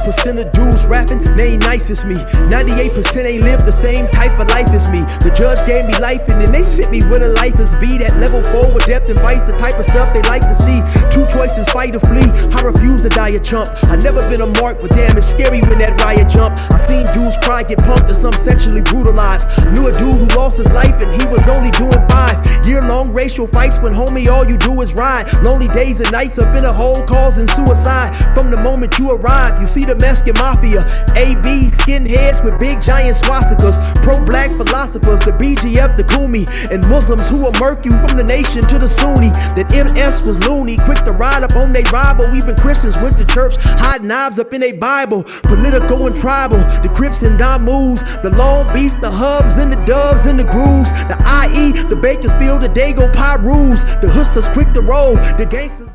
1% of dudes rapping, they ain't nice as me. 98% ain't live the same type of life as me. The judge gave me life and then they sent me where the life is be. That level 4 with depth and vice, the type of stuff they like to see. Two choices, fight or flee. I refuse to die a chump. I never been a mark, but damn, it's scary when that riot jump. I seen dudes cry, get pumped, and some sexually brutalized. Knew a dude who lost his life and he was only doing 5 year-long racial fights when homie all you do is ride. Lonely days and nights up in a hole causing suicide. From the moment you arrive, you see the Mexican mafia, AB skinheads with big giant swastikas, pro-black philosophers, the BGF, the Kumi, and Muslims who will murk you from the nation to the Sunni. That MS was loony, quick to ride up on they rival. Even Christians went to church, hide knives up in a Bible. Political and tribal, the Crips and Damus, the Long Beach, the Hubs and the Dubs and the Grooves, the IE, the Bakersfield, the Dago Pyrus, the Hustlers quick to roll, the gangsters.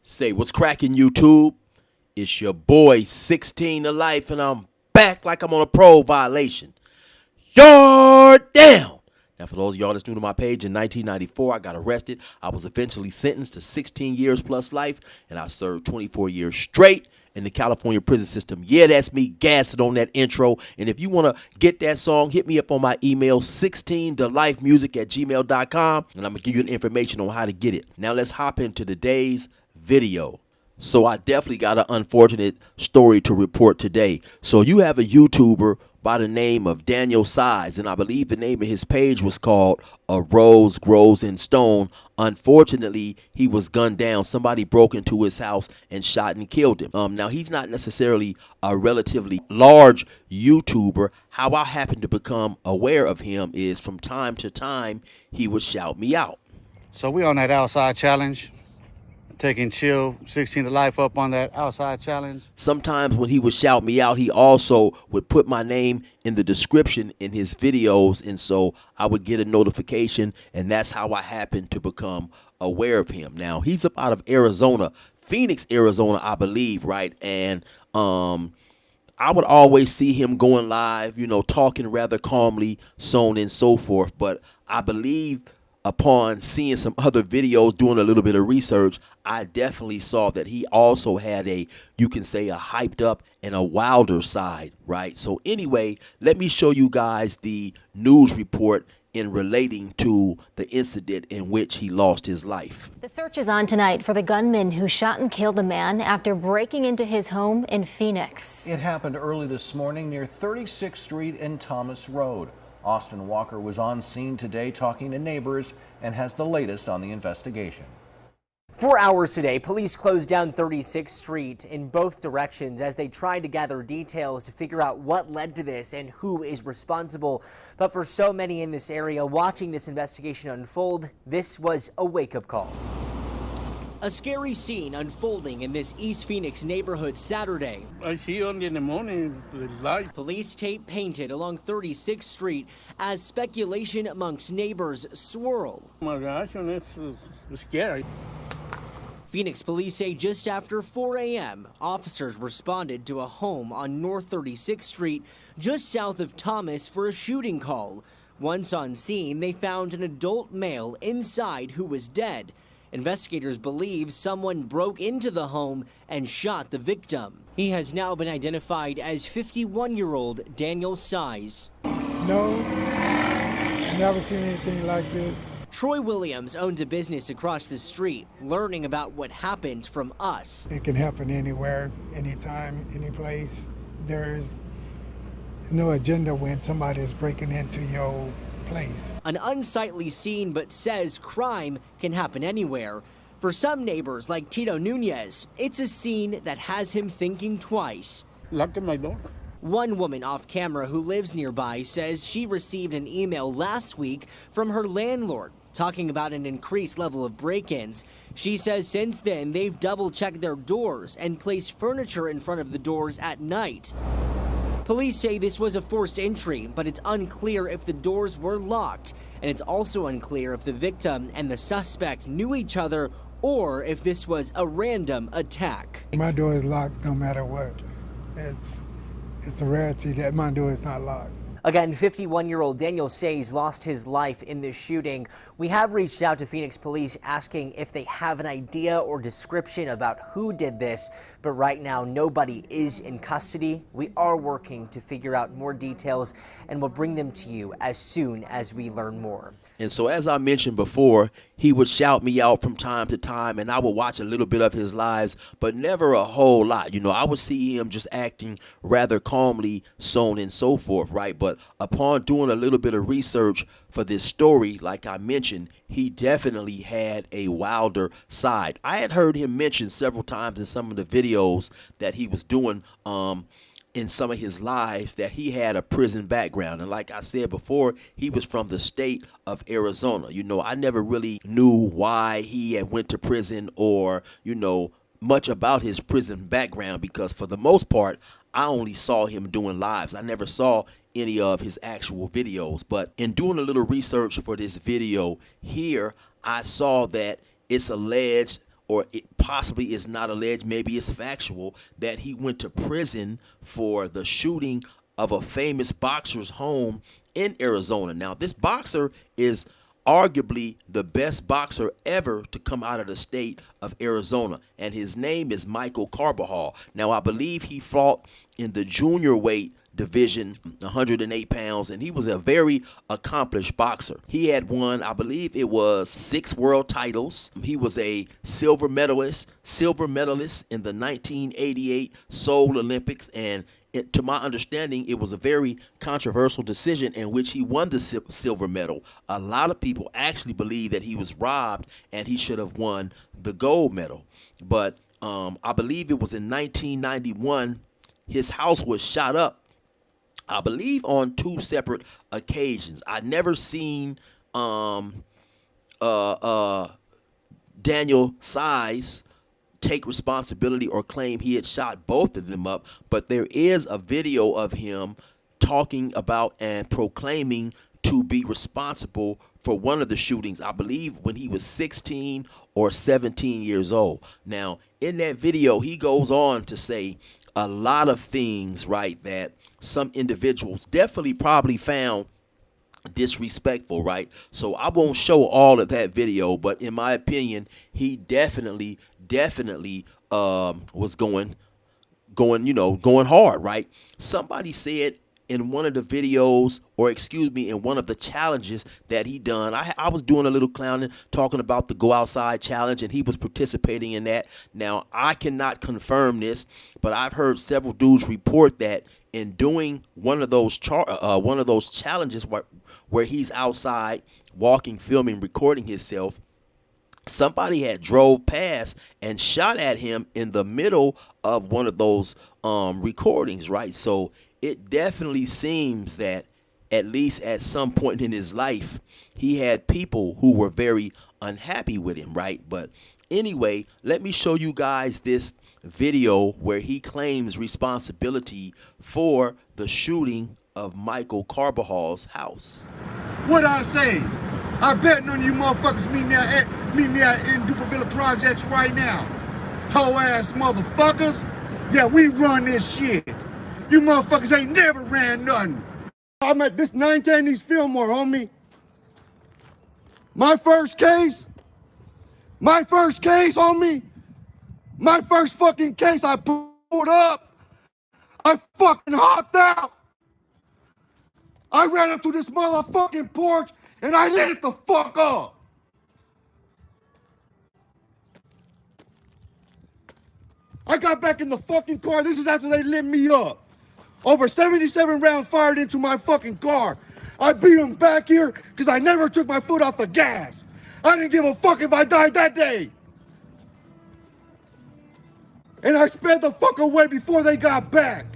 Say what's cracking, YouTube? It's your boy 16 to life, and I'm back like I'm on a parole violation. Yard down. Now, for those of y'all that's new to my page, in 1994, I got arrested. I was eventually sentenced to 16 years plus life, and I served 24 years straight in the California prison system. Yeah, that's me gassing on that intro. And if you want to get that song, hit me up on my email, 16tolifemusic@gmail.com, and I'm going to give you the information on how to get it. Now, let's hop into today's video. So I definitely got an unfortunate story to report today. So you have a YouTuber by the name of Daniel Size, and I believe the name of his page was called A Rose Grows in Stone. Unfortunately, he was gunned down. Somebody broke into his house and shot and killed him. Now, he's not necessarily a relatively large YouTuber. How I happened to become aware of him is from time to time, he would shout me out. So we on that outside challenge. Taking Chill 16 to life up on that outside challenge. Sometimes when he would shout me out, he also would put my name in the description in his videos, and so I would get a notification, and that's how I happened to become aware of him. Now, he's up out of Arizona, Phoenix, Arizona, I believe, right? And I would always see him going live, you know, talking rather calmly, so on and so forth, but I believe upon seeing some other videos, doing a little bit of research, I definitely saw that he also had a, you can say, a hyped up and a wilder side, right? So anyway, let me show you guys the news report in relating to the incident in which he lost his life. The search is on tonight for the gunman who shot and killed a man after breaking into his home in Phoenix. It happened early this morning near 36th Street and Thomas Road. Austin Walker was on scene today talking to neighbors and has the latest on the investigation. 4 hours today, police closed down 36th Street in both directions as they tried to gather details to figure out what led to this and who is responsible. But for so many in this area watching this investigation unfold, this was a wake-up call. A scary scene unfolding in this East Phoenix neighborhood Saturday. I see only in the morning the light. Police tape painted along 36th Street as speculation amongst neighbors swirl. My reaction is scary. Phoenix police say just after 4 a.m., officers responded to a home on North 36th Street, just south of Thomas, for a shooting call. Once on scene, they found an adult male inside who was dead. Investigators believe someone broke into the home and shot the victim. He has now been identified as 51-year-old Daniel Size. No, never seen anything like this. Troy Williams owns a business across the street, learning about what happened from us. It can happen anywhere, anytime, any place. There is no agenda when somebody is breaking into your place. An unsightly scene, but says crime can happen anywhere. For some neighbors, like Tito Nunez, it's a scene that has him thinking twice. Locked my door. One woman off camera who lives nearby says she received an email last week from her landlord talking about an increased level of break-ins. She says since then they've double-checked their doors and placed furniture in front of the doors at night. Police say this was a forced entry, but it's unclear if the doors were locked, and it's also unclear if the victim and the suspect knew each other or if this was a random attack. My door is locked no matter what. It's a rarity that my door is not locked. Again, 51-year-old Daniel Says lost his life in this shooting. We have reached out to Phoenix police asking if they have an idea or description about who did this, but right now nobody is in custody. We are working to figure out more details and we'll bring them to you as soon as we learn more. And so, as I mentioned before, he would shout me out from time to time, and I would watch a little bit of his lives, but never a whole lot. You know, I would see him just acting rather calmly, so on and so forth, right? But upon doing a little bit of research for this story, like I mentioned, he definitely had a wilder side. I had heard him mention several times in some of the videos that he was doing, in some of his lives, that he had a prison background. And like I said before, he was from the state of Arizona. You know, I never really knew why he had went to prison or, you know, much about his prison background, because for the most part, I only saw him doing lives. I never saw any of his actual videos. But in doing a little research for this video here, I saw that it's alleged, or it possibly is not alleged, maybe it's factual, that he went to prison for the shooting of a famous boxer's home in Arizona. Now, this boxer is arguably the best boxer ever to come out of the state of Arizona, and his name is Michael Carbajal. Now, I believe he fought in the junior weight division, 108 pounds, and he was a very accomplished boxer. He had won, I believe it was 6 world titles. He was a silver medalist in the 1988 Seoul Olympics, and to my understanding, it was a very controversial decision in which he won the silver medal. A lot of people actually believe that he was robbed and he should have won the gold medal. But I believe it was in 1991, his house was shot up, I believe on 2 separate occasions. I never seen Daniel Size take responsibility or claim he had shot both of them up, but there is a video of him talking about and proclaiming to be responsible for one of the shootings, I believe when he was 16 or 17 years old. Now, in that video, he goes on to say a lot of things, right, that some individuals definitely probably found disrespectful, right? So I won't show all of that video, but in my opinion, he definitely was going hard, right? Somebody said in one of the videos, or excuse me, in one of the challenges that he done, I was doing a little clowning, talking about the Go Outside challenge, and he was participating in that. Now, I cannot confirm this, but I've heard several dudes report that in doing one of those challenges where he's outside walking, filming, recording himself, somebody had drove past and shot at him in the middle of one of those recordings, right? So it definitely seems that at least at some point in his life, he had people who were very unhappy with him, right? But anyway, let me show you guys this video where he claims responsibility for the shooting of Michael Carbajal's house. What I say? I betting on you motherfuckers meet me out in Duperville Projects right now. Hoe ass motherfuckers. Yeah, we run this shit. You motherfuckers ain't never ran nothing. I'm at this 910 East Fillmore, homie. My first case, homie. My first fucking case, I pulled up. I fucking hopped out. I ran up to this motherfucking porch and I lit it the fuck up. I got back in the fucking car. This is after they lit me up. Over 77 rounds fired into my fucking car. I beat them back here because I never took my foot off the gas. I didn't give a fuck if I died that day. And I sped the fuck away before they got back.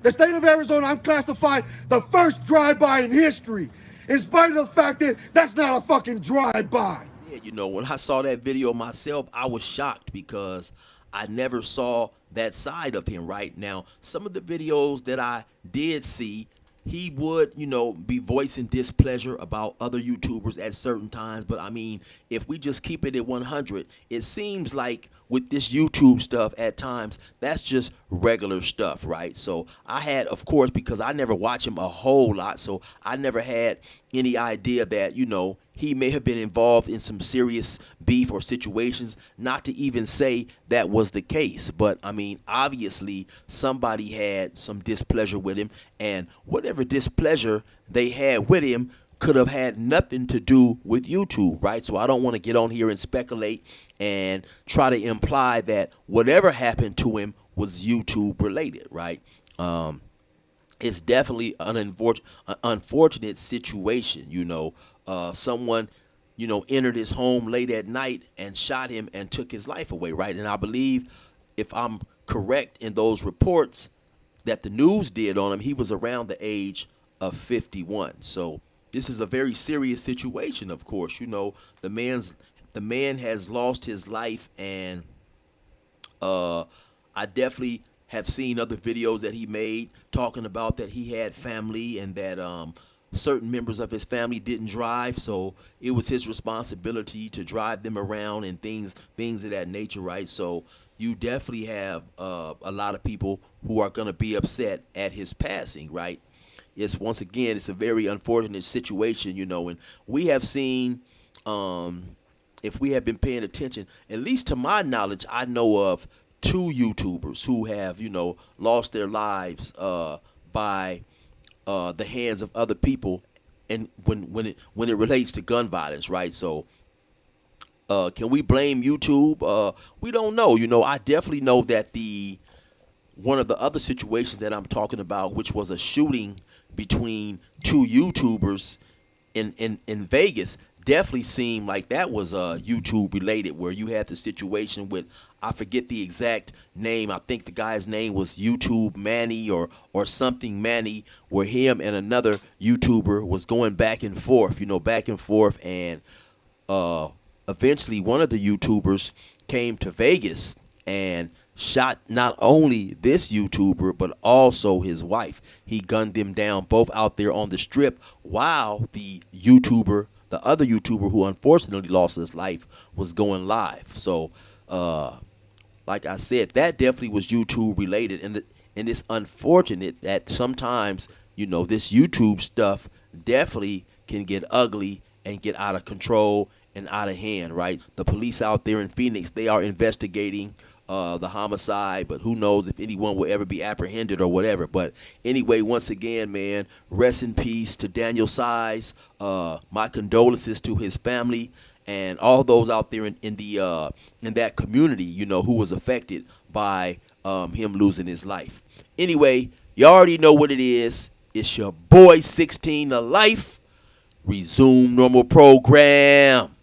The state of Arizona, I'm classified the first drive-by in history, in spite of the fact that that's not a fucking drive-by. Yeah, you know, when I saw that video myself, I was shocked because I never saw that side of him. Right now, some of the videos that I did see, he would, you know, be voicing displeasure about other YouTubers at certain times. But I mean, if we just keep it at 100, it seems like with this YouTube stuff at times, that's just regular stuff, right? So I had, of course, because I never watch him a whole lot, so I never had any idea that, he may have been involved in some serious beef or situations, not to even say that was the case. But, I mean, obviously somebody had some displeasure with him, and whatever displeasure they had with him could have had nothing to do with YouTube, right? So I don't want to get on here and speculate and try to imply that whatever happened to him was YouTube related, right? It's definitely an unfortunate situation, someone, entered his home late at night and shot him and took his life away, right? And I believe, if I'm correct in those reports that the news did on him, he was around the age of 51. So this is a very serious situation, of course. The man has lost his life, and I definitely have seen other videos that he made talking about that he had family and that certain members of his family didn't drive, so it was his responsibility to drive them around and things of that nature, right? So you definitely have a lot of people who are going to be upset at his passing, right? Once again, it's a very unfortunate situation, and we have seen, if we have been paying attention, at least to my knowledge, I know of 2 YouTubers who have, lost their lives by the hands of other people, and when it relates to gun violence, right? So can we blame YouTube? We don't know. I definitely know that one of the other situations that I'm talking about, which was a shooting between 2 YouTubers in Vegas, definitely seemed like that was YouTube related, where you had the situation with, I forget the exact name, I think the guy's name was YouTube Manny or something Manny, where him and another YouTuber was going back and forth, and eventually one of the YouTubers came to Vegas and shot not only this YouTuber but also his wife. He gunned them down both out there on the strip, while the other YouTuber who unfortunately lost his life was going live. So like I said, that definitely was YouTube related, and it's unfortunate that sometimes, this YouTube stuff definitely can get ugly and get out of control and out of hand, right? The police out there in Phoenix, they are investigating the homicide, but who knows if anyone will ever be apprehended or whatever. But anyway, once again, man, rest in peace to Daniel Size. My condolences to his family and all those out there in that community, who was affected by him losing his life. Anyway, you already know what it is. It's your boy 16 to Life. Resume normal program.